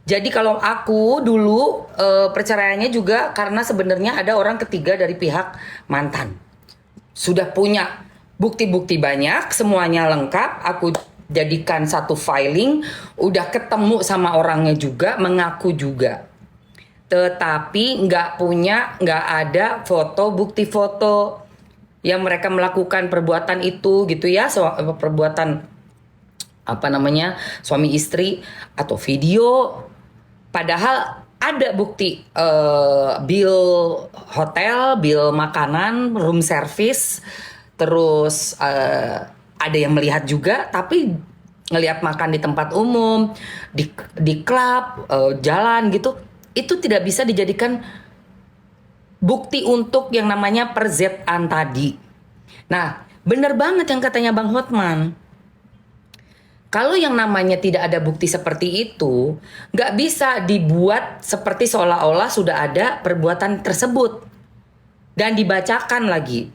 Jadi kalau aku dulu perceraiannya juga karena sebenarnya ada orang ketiga dari pihak mantan. Sudah punya bukti-bukti banyak, semuanya lengkap. Aku jadikan satu filing, udah ketemu sama orangnya juga, mengaku juga. Tetapi nggak ada foto, bukti foto yang mereka melakukan perbuatan itu gitu ya, perbuatan apa namanya suami istri atau video. Padahal ada bukti bill hotel, bill makanan, room service, terus ada yang melihat juga, tapi ngelihat makan di tempat umum, di klub, jalan gitu, itu tidak bisa dijadikan bukti untuk yang namanya perzetan tadi. Nah, bener banget yang katanya Bang Hotman. Kalau yang namanya tidak ada bukti seperti itu, nggak bisa dibuat seperti seolah-olah sudah ada perbuatan tersebut dan dibacakan lagi.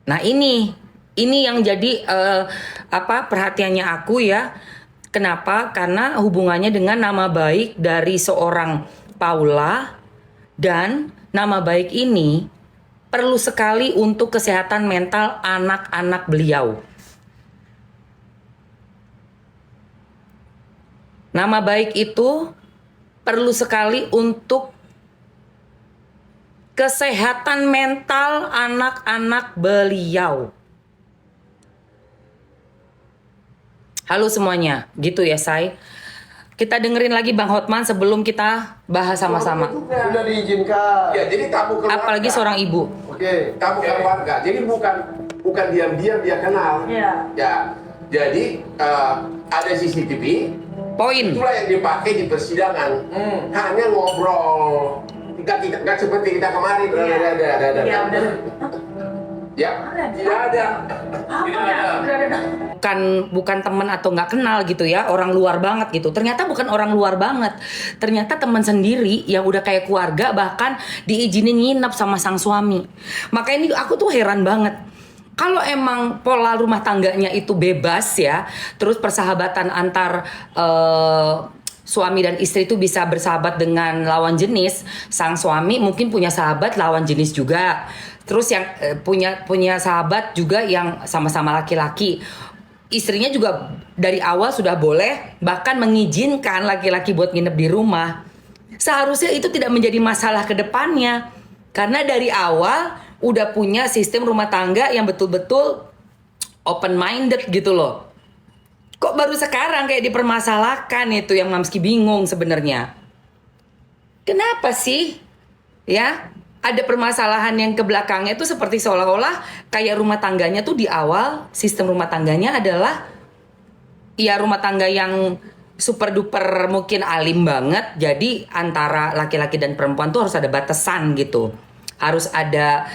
Nah ini yang jadi perhatiannya aku ya. Kenapa? Karena hubungannya dengan nama baik dari seorang Paula, dan nama baik ini perlu sekali untuk kesehatan mental anak-anak beliau. Nama baik itu perlu sekali untuk kesehatan mental anak-anak beliau. Halo semuanya, gitu ya Say. Kita dengerin lagi Bang Hotman sebelum kita bahas sama-sama. Sudah diizinkan. Ya, jadi tamu keluarga. Apalagi seorang ibu. Oke. Tamu keluarga. Jadi bukan diam-diam dia kenal. Iya. Ya. Jadi ada CCTV. Poin. Itulah yang dipakai di persidangan. Hanya ngobrol. Nggak seperti kita kemarin. Iya. Ada. Iya, benar. Ya. Tidak ada. Bukan teman atau nggak kenal gitu ya, orang luar banget gitu. Ternyata bukan orang luar banget, ternyata teman sendiri yang udah kayak keluarga, bahkan diizinin nginep sama sang suami. Maka ini aku tuh heran banget. Kalau emang pola rumah tangganya itu bebas ya, terus persahabatan antar suami dan istri itu bisa bersahabat dengan lawan jenis. Sang suami mungkin punya sahabat lawan jenis juga. Terus yang punya sahabat juga yang sama-sama laki-laki. Istrinya juga dari awal sudah boleh, bahkan mengizinkan laki-laki buat nginep di rumah. Seharusnya itu tidak menjadi masalah ke depannya. Karena dari awal udah punya sistem rumah tangga yang betul-betul open minded gitu loh. Kok baru sekarang kayak dipermasalahkan, itu yang Mamski bingung sebenarnya. Kenapa sih? Ya, ada permasalahan yang ke belakangnya itu seperti seolah-olah kayak rumah tangganya tuh di awal, sistem rumah tangganya adalah ya rumah tangga yang super duper mungkin alim banget. Jadi antara laki-laki dan perempuan tuh harus ada batasan gitu. Harus ada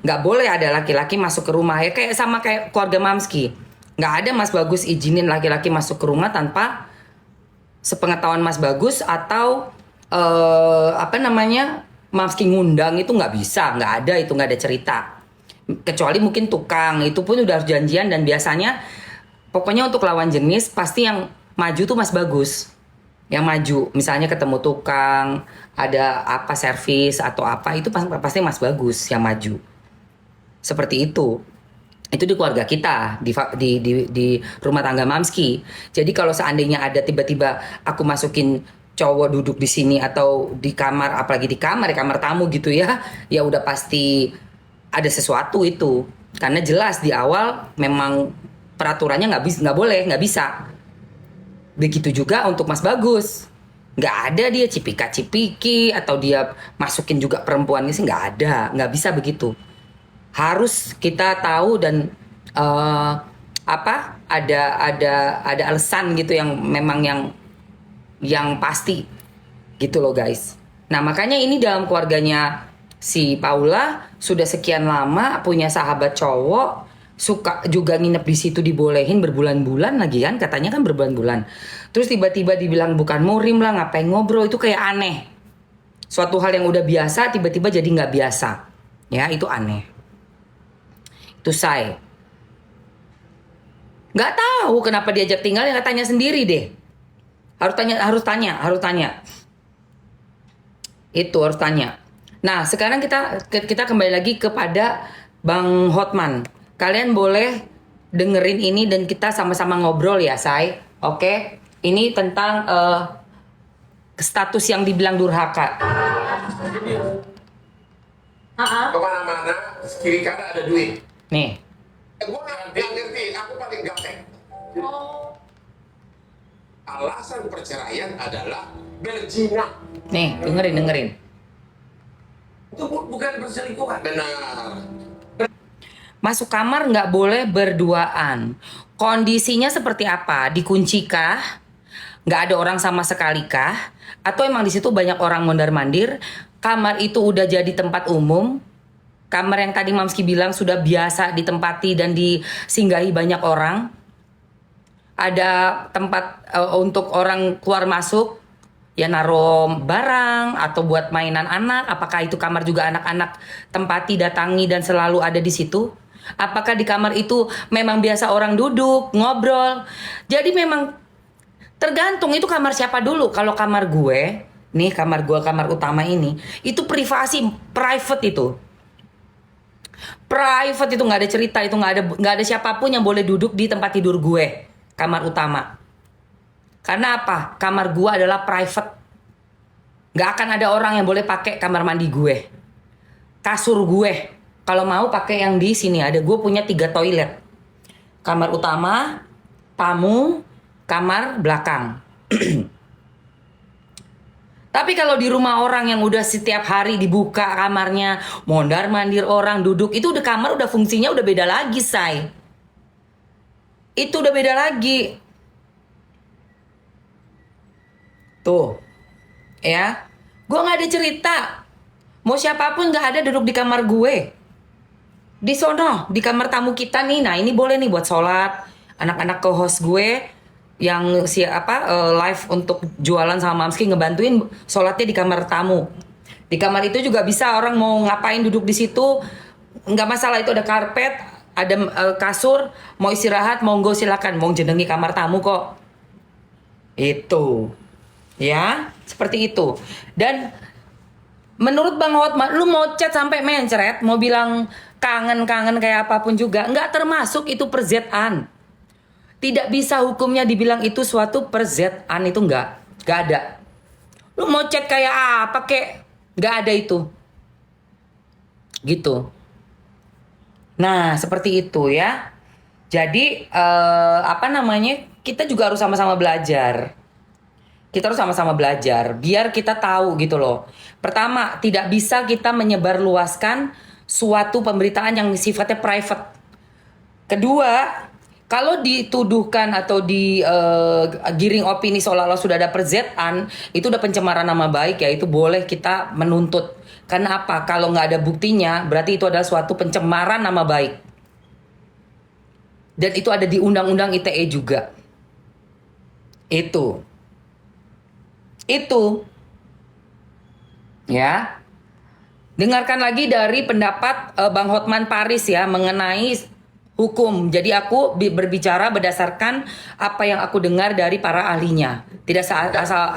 nggak boleh ada laki-laki masuk ke rumah ya, kayak sama kayak keluarga Mamski. Nggak ada Mas Bagus izinin laki-laki masuk ke rumah tanpa sepengetahuan Mas Bagus atau Mamski ngundang, itu nggak bisa, nggak ada, itu nggak ada cerita. Kecuali mungkin tukang, itu pun udah harus janjian, dan biasanya pokoknya untuk lawan jenis pasti yang maju tuh Mas Bagus. Yang maju, misalnya ketemu tukang, ada apa servis atau apa, itu pasti Mas Bagus yang maju. Seperti itu. Itu di keluarga kita, di rumah tangga Mamski. Jadi kalau seandainya ada tiba-tiba aku masukin cowok duduk di sini atau di kamar, apalagi di kamar tamu gitu ya, ya udah pasti ada sesuatu itu. Karena jelas di awal memang peraturannya nggak bisa. Begitu juga untuk Mas Bagus, nggak ada dia cipika-cipiki atau dia masukin juga perempuannya sih, nggak ada, nggak bisa begitu. Harus kita tahu dan ada alasan gitu yang memang yang pasti gitu loh guys. Nah makanya ini dalam keluarganya si Paula sudah sekian lama punya sahabat cowok, suka juga nginep di situ, dibolehin berbulan-bulan lagi kan, katanya kan berbulan-bulan. Terus tiba-tiba dibilang bukan murim lah, ngapain ngobrol, itu kayak aneh. Suatu hal yang udah biasa tiba-tiba jadi nggak biasa, ya itu aneh. Itu saya nggak tahu kenapa diajak tinggal, yang tanya sendiri deh. Harus tanya. Itu harus tanya. Nah, sekarang kita kembali lagi kepada Bang Hotman. Kalian boleh dengerin ini dan kita sama-sama ngobrol ya, Say. Oke? Ini tentang status yang dibilang durhaka. Kemana-mana, kiri kanan ada duit. Nih. Gue nggak ngerti, aku paling gaptek. Alasan perceraian adalah berzina. Nih, dengerin. Itu bukan perselingkuhan. Benar. Masuk kamar nggak boleh berduaan. Kondisinya seperti apa? Dikunci kah? Nggak ada orang sama sekali kah? Atau emang di situ banyak orang mondar-mandir? Kamar itu udah jadi tempat umum? Kamar yang tadi Mamski bilang sudah biasa ditempati dan disinggahi banyak orang? Ada tempat untuk orang keluar masuk? Ya naruh barang atau buat mainan anak. Apakah itu kamar juga anak-anak tempati, datangi dan selalu ada di situ? Apakah di kamar itu memang biasa orang duduk, ngobrol? Jadi memang tergantung itu kamar siapa dulu. Kalau kamar gue, nih kamar gue, kamar utama ini, itu privasi, private itu. Private itu nggak ada cerita, itu nggak ada siapapun yang boleh duduk di tempat tidur gue, kamar utama. Karena apa? Kamar gue adalah private. Nggak akan ada orang yang boleh pakai kamar mandi gue, kasur gue. Kalau mau pakai yang di sini ada, gue punya 3 toilet. Kamar utama, tamu, kamar belakang. Tapi kalau di rumah orang yang udah setiap hari dibuka kamarnya, mondar-mandir orang duduk, itu udah kamar udah fungsinya udah beda lagi, Say. Itu udah beda lagi. Tuh. Ya. Gue gak ada cerita. Mau siapapun gak ada duduk di kamar gue. Di sono, di kamar tamu kita nih. Nah, ini boleh nih buat sholat. Anak-anak co-host gue yang live untuk jualan sama Mamski ngebantuin sholatnya di kamar tamu. Di kamar itu juga bisa orang mau ngapain duduk di situ, nggak masalah, itu ada karpet, ada kasur, mau istirahat monggo silakan, mau jenengi kamar tamu kok. Itu. Ya, seperti itu. Dan menurut Bang Hotman, lu mau chat sampai mencret, mau bilang kangen-kangen kayak apapun juga, nggak termasuk itu perzan. Tidak bisa hukumnya dibilang itu suatu perzan, itu nggak ada. Lu mau chat kayak apa kek, nggak ada itu. Gitu. Nah, seperti itu ya. Jadi kita juga harus sama-sama belajar. Kita harus sama-sama belajar biar kita tahu gitu loh. Pertama, tidak bisa kita menyebarluaskan suatu pemberitaan yang sifatnya private. Kedua, kalau dituduhkan atau giring opini seolah-olah sudah ada perzan, itu udah pencemaran nama baik ya, itu boleh kita menuntut. Karena apa? Kalau nggak ada buktinya, berarti itu adalah suatu pencemaran nama baik. Dan itu ada di Undang-Undang ITE juga. Itu. Ya. Dengarkan lagi dari pendapat Bang Hotman Paris ya mengenai hukum. Jadi aku berbicara berdasarkan apa yang aku dengar dari para ahlinya. Tidak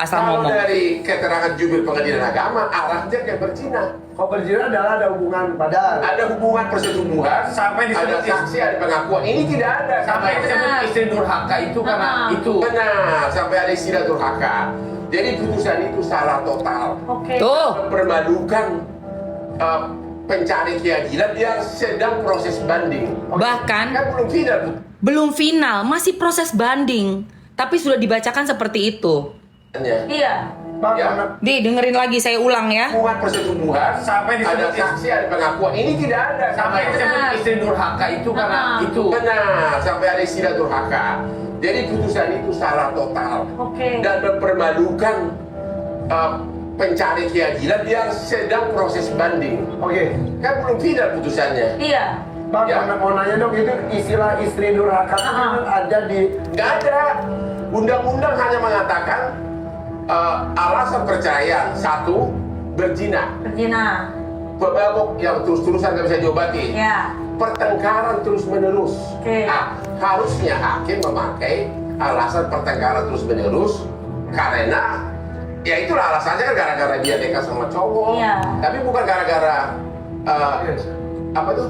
asal ngomong. Kalau dari keterangan jubir pengadilan agama, arahnya kayak berzina. Kalau berzina adalah ada hubungan badan. Ada hubungan persetubuhan, Sampai ada disebut saksi, ada pengakuan. Ini tidak ada. Sampai disebut istri durhaka itu karena itu. Benar, sampai ada istilah durhaka. Jadi putusan itu salah total. Oke. Tuh. Mempermalukan pencari keadilan yang sedang proses banding. Bahkan Kan belum final, Bu. belum final, masih proses banding. Tapi sudah dibacakan seperti itu. Iya. Bang, Ya. anak Dengerin lagi, saya ulang ya. Hubungan persetubuhan, Sampai ada disebut saksi, ada pengakuan. Ini tidak ada. sampai disebut istri durhaka itu karena itu. Benar, sampai ada istilah durhaka. Jadi putusan itu salah total. Oke. Dan mempermalukan pencari keadilan yang sedang proses banding. Oke. Kan belum final putusannya. Iya. Bang, Ya. anak mau nanya dong, itu istilah istri durhaka itu ada di Nggak ada. Undang-undang hanya mengatakan alasan perceraian. 1, berzina. Berzina. Pemabuk yang terus-terusan nggak bisa diobati. Ya. Pertengkaran terus-menerus. Oke. Nah, harusnya hakim memakai alasan pertengkaran terus-menerus Karena ya itulah alasannya kan gara-gara dia nikah sama cowok. Iya. Tapi bukan gara-gara apa tuh?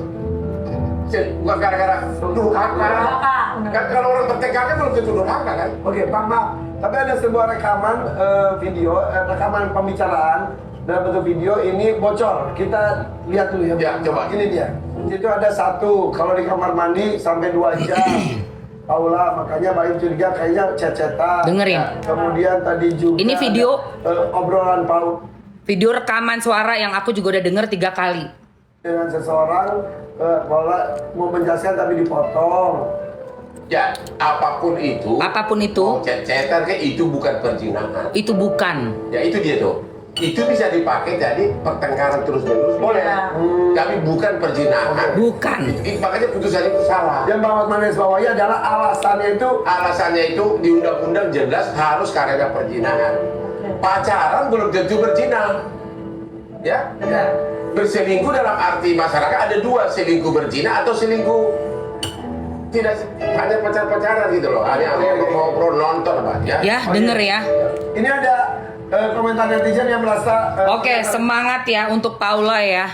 Bukan gara-gara durhaka. Durhaka. Kan kalau orang bertengkar kan belum tentu durhaka kan? Oke, Pak, maaf. Tapi ada sebuah rekaman video, rekaman pembicaraan dalam bentuk video ini bocor. Kita lihat dulu ya. Ya, coba. Ini dia. Itu ada satu, kalau di kamar mandi sampai 2 jam. Paula, makanya Bayu curiga kayaknya chat-chatan. Dengerin. Kemudian tadi juga Ini video. ada, obrolan Paul Video rekaman suara yang aku juga udah denger 3 kali. dengan seseorang, Paula mau menjelaskan tapi dipotong. Ya, apapun itu. Apapun itu. Chat-chatan kan itu bukan perzinahan. Itu bukan. Ya itu dia tuh. Itu bisa dipakai jadi pertengkaran terus-menerus boleh. Iya. Tapi bukan perzinahan. Bukan. Makanya putusan itu salah. Yang Bang Hotman garis bawahi adalah alasannya itu Alasannya itu di undang-undang jelas harus karena perzinahan. Pacaran belum tentu berzina. Ya? Benar. Berselingkuh dalam arti masyarakat ada 2, selingkuh berzina atau selingkuh tidak hanya pacar-pacaran gitu loh. Hanya ngobrol nonton apa ya. Ya, denger ya. ini ada komentar netizen yang merasa Oke, semangat ya untuk Paula ya.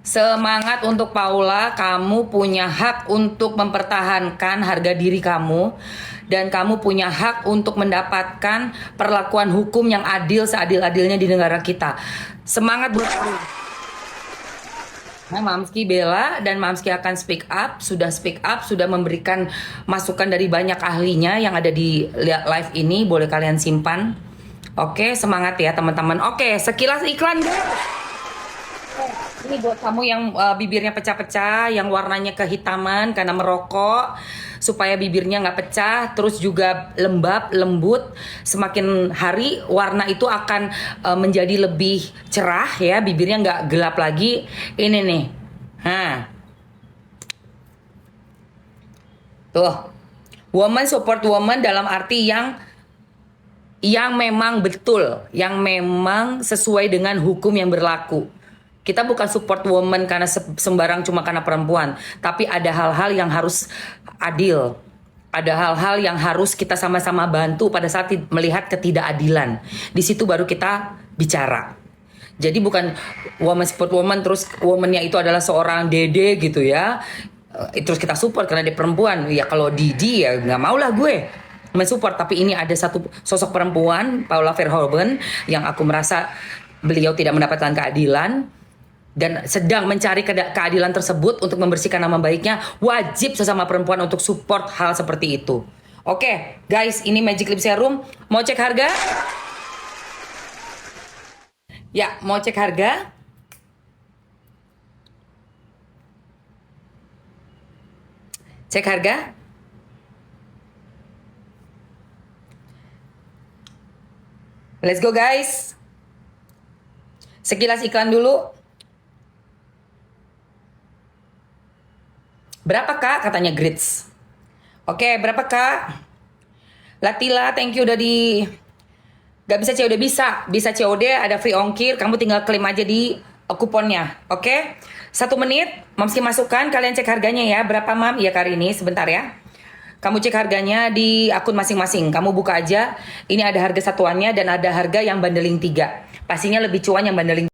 Semangat untuk Paula, kamu punya hak untuk mempertahankan harga diri kamu dan kamu punya hak untuk mendapatkan perlakuan hukum yang adil seadil-adilnya di negara kita. Semangat buat kamu. Nah, Mamski bela dan Mamski akan speak up, sudah memberikan masukan dari banyak ahlinya yang ada di live ini, boleh kalian simpan. Oke, semangat ya teman-teman. Oke, sekilas iklan guys. Ini buat kamu yang bibirnya pecah-pecah, yang warnanya kehitaman karena merokok, supaya bibirnya nggak pecah, terus juga lembab, lembut. Semakin hari warna itu akan menjadi lebih cerah ya, bibirnya nggak gelap lagi. Ini nih, tuh, woman support woman dalam arti yang memang betul, yang memang sesuai dengan hukum yang berlaku. Kita bukan support woman karena sembarang cuma karena perempuan, tapi ada hal-hal yang harus adil. Ada hal-hal yang harus kita sama-sama bantu pada saat melihat ketidakadilan. Di situ baru kita bicara. Jadi bukan woman support woman terus womannya itu adalah seorang dede gitu ya. Terus kita support karena dia perempuan. Ya kalau Didi ya nggak maulah gue mensupport, tapi ini ada satu sosok perempuan, Paula Verhoeven, yang aku merasa beliau tidak mendapatkan keadilan dan sedang mencari keadilan tersebut untuk membersihkan nama baiknya. Wajib sesama perempuan untuk support hal seperti itu. Oke, guys, ini Magic Lip Serum. Mau cek harga? Ya, mau cek harga? Cek harga? Let's go guys. Sekilas iklan dulu. Berapa kak? Katanya Grits. Oke, berapa kak? Latila, thank you udah di... Gak bisa COD, bisa COD, ada free ongkir. Kamu tinggal klaim aja di kuponnya. Oke, 1 menit. Mamski masukkan, kalian cek harganya ya. Berapa mam? Iya Karini, sebentar ya. Kamu cek harganya di akun masing-masing. Kamu buka aja. Ini ada harga satuannya dan ada harga yang bundling 3. Pastinya lebih cuan yang bundling